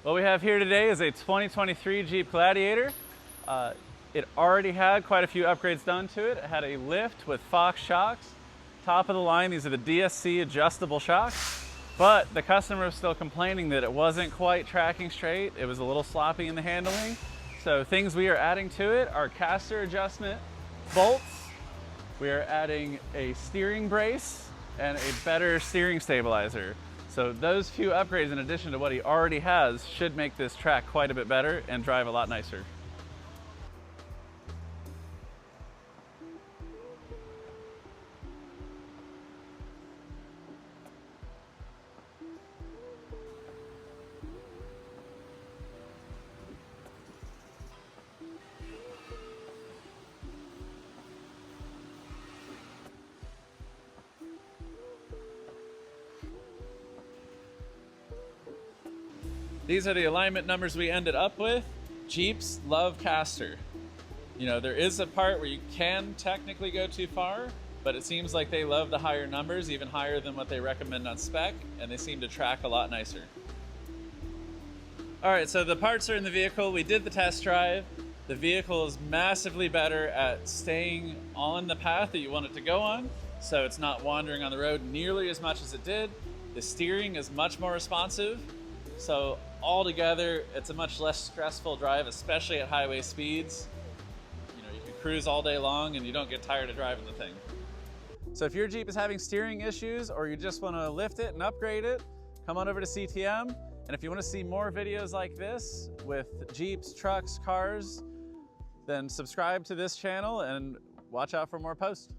What we have here today is a 2023 Jeep Gladiator. It already had quite a few upgrades done to it. It had a lift with Fox shocks. Top of the line, these are the DSC adjustable shocks. But the customer was still complaining that it wasn't quite tracking straight. It was a little sloppy in the handling. So things we are adding to it are caster adjustment bolts. We are adding a steering brace and a better steering stabilizer. So those few upgrades, in addition to what he already has, should make this track quite a bit better and drive a lot nicer. These are the alignment numbers we ended up with. Jeeps love caster. You know, there is a part where you can technically go too far, but it seems like they love the higher numbers, even higher than what they recommend on spec, and they seem to track a lot nicer. All right, so the parts are in the vehicle. We did the test drive. The vehicle is massively better at staying on the path that you want it to go on, so it's not wandering on the road nearly as much as it did. The steering is much more responsive. So altogether, it's a much less stressful drive, especially at highway speeds. You know, you can cruise all day long and you don't get tired of driving the thing. So if your Jeep is having steering issues or you just want to lift it and upgrade it, come on over to CTM. And if you want to see more videos like this with Jeeps, trucks, cars, then subscribe to this channel and watch out for more posts.